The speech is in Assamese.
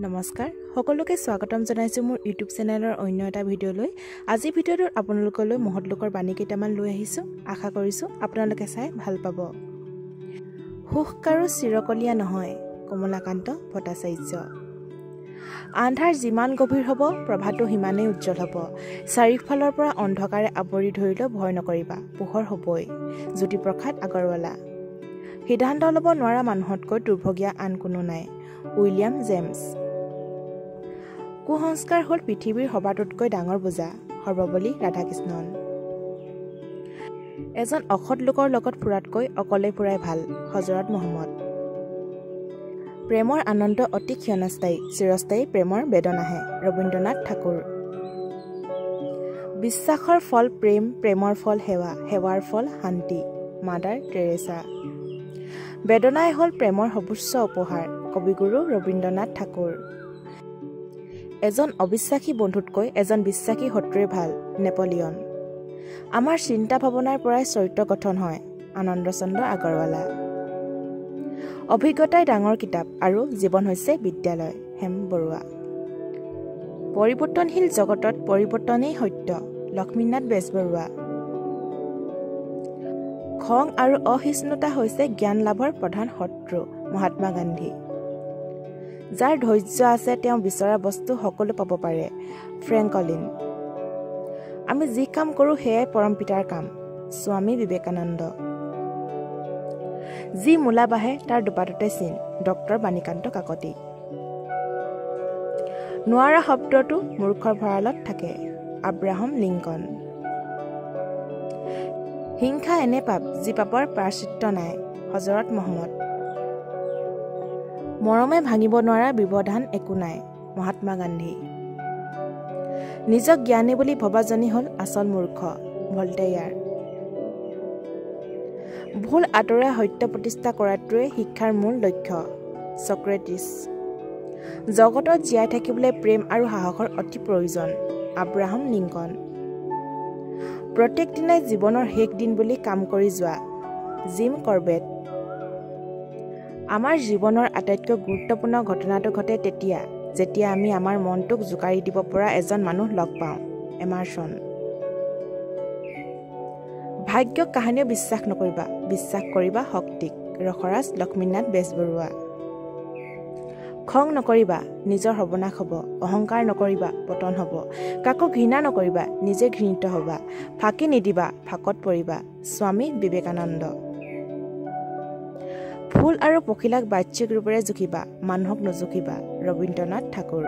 নমস্কাৰ সকলোকে স্বাগতম জনাইছো মোৰ ইউটিউব চেনেলৰ অন্য এটা ভিডিঅ'লৈ। আজি ভিডিঅ'টোত আপোনালোকলৈ মহৎ লোকৰ বাণী কেইটামান লৈ আহিছো। আশা কৰিছো আপোনালোকে চাই ভাল পাব। সুখ কাৰো চিৰকলীয়া নহয়, কমলাকান্ত ভট্টাচাৰ্য। আন্ধাৰ যিমান গভীৰ হ'ব প্ৰভাতো সিমানেই উজ্জ্বল হ'ব। চাৰিওফালৰ পৰা অন্ধকাৰে আৱৰি ধৰিলেও ভয় নকৰিবা, পোহৰ হ'বই। জ্যোতিপ্ৰসাদ আগৰৱালা। সিদ্ধান্ত ল'ব নোৱাৰা মানুহতকৈ দুৰ্ভগীয়া আন কোনো নাই, উইলিয়াম জেমছ। কুসংস্কাৰ হ'ল পৃথিৱীৰ সবাতোতকৈ ডাঙৰ বোজা, সৰ্বপল্লী ৰাধাকৃষ্ণন। এজন অসৎ লোকৰ লগত ফুৰাতকৈ অকলে ফুৰাই ভাল, হজৰত মহম্মদ। প্ৰেমৰ আনন্দ অতি ক্ষণস্থায়ী, চিৰস্থায়ী প্ৰেমৰ বেদনাহে, ৰবীন্দ্ৰনাথ ঠাকুৰ। বিশ্বাসৰ ফল প্ৰেম, প্ৰেমৰ ফল সেৱা, সেৱাৰ ফল শান্তি, মাদাৰ টেৰেছা। বেদনাই হ'ল প্ৰেমৰ সৰ্বোচ্চ উপহাৰ, কবিগুৰু ৰবীন্দ্ৰনাথ ঠাকুৰ। এজন অবিশ্বাসী বন্ধুতকৈ এজন বিশ্বাসী শত্ৰুৱে ভাল, নেপোলিয়ন। আমাৰ চিন্তা ভাৱনাৰ পৰাই চৰিত্ৰ গঠন হয়, আনন্দচন্দ্ৰ আগৰৱালা। অভিজ্ঞতাই ডাঙৰ কিতাপ আৰু জীৱন হৈছে বিদ্যালয়, হেম বৰুৱা। পৰিৱৰ্তনশীল জগতত পৰিৱৰ্তনেই সত্য, লক্ষ্মীনাথ বেজবৰুৱা। খং আৰু অসহিষ্ণুতা হৈছে জ্ঞান লাভৰ প্ৰধান শত্ৰু, মহাত্মা গান্ধী। যাৰ ধৈৰ্য আছে তেওঁ বিচৰা বস্তু সকলো পাব পাৰে, ফ্ৰেংকলিন। আমি যি কাম কৰোঁ সেয়াই পৰম পিতাৰ কাম, স্বামী বিবেকানন্দ। যি মূলা বাঢ়ে তাৰ দুপাততে চিন, ডক্টৰ বাণীকান্ত কাকতি। নোৱাৰা শব্দটো মূৰ্খৰ ভঁৰালত থাকে, আব্ৰাহাম লিংকন। হিংসা এনে পাপ যি পাপৰ প্ৰায়শ্চিত্ত নাই, হজৰত মহম্মদ। মৰমে ভাঙিব নোৱাৰা ব্যৱধান একো নাই, মহাত্মা গান্ধী। নিজক জ্ঞানী বুলি ভবাজনী হ'ল আচল মূৰ্খ, ভল্টেয়াৰ। ভুল আঁতৰাই সত্য প্ৰতিষ্ঠা কৰাটোৱে শিক্ষাৰ মূল লক্ষ্য, ছক্ৰেটিছ। জগতত জীয়াই থাকিবলৈ প্ৰেম আৰু সাহসৰ অতি প্ৰয়োজন, আব্ৰাহাম লিংকন। প্ৰত্যেক দিনাই জীৱনৰ শেষ দিন বুলি কাম কৰি যোৱা, জিম কৰবেট। আমাৰ জীৱনৰ আটাইতকৈ গুৰুত্বপূৰ্ণ ঘটনাটো ঘটে তেতিয়া যেতিয়া আমি আমাৰ মনটোক জোকাৰি দিব পৰা এজন মানুহ লগ পাওঁ, এমাৰছন। ভাগ্যক কাহানিও বিশ্বাস নকৰিবা, বিশ্বাস কৰিবা শক্তিক, ৰসৰাজ লক্ষ্মীনাথ বেজবৰুৱা। খং নকৰিবা, নিজৰ সৰ্বনাশ হ'ব। অহংকাৰ নকৰিবা, পতন হ'ব। কাকো ঘৃণা নকৰিবা, নিজে ঘৃণিত হ'বা। ফাঁকি নিদিবা, ফাঁকত পৰিবা, স্বামী বিবেকানন্দ। ফুল আৰু পখিলাক বাহ্যিক ৰূপেৰে জুখিবা, মানুহক নুজুখিবা, ৰবীন্দ্ৰনাথ ঠাকুৰ।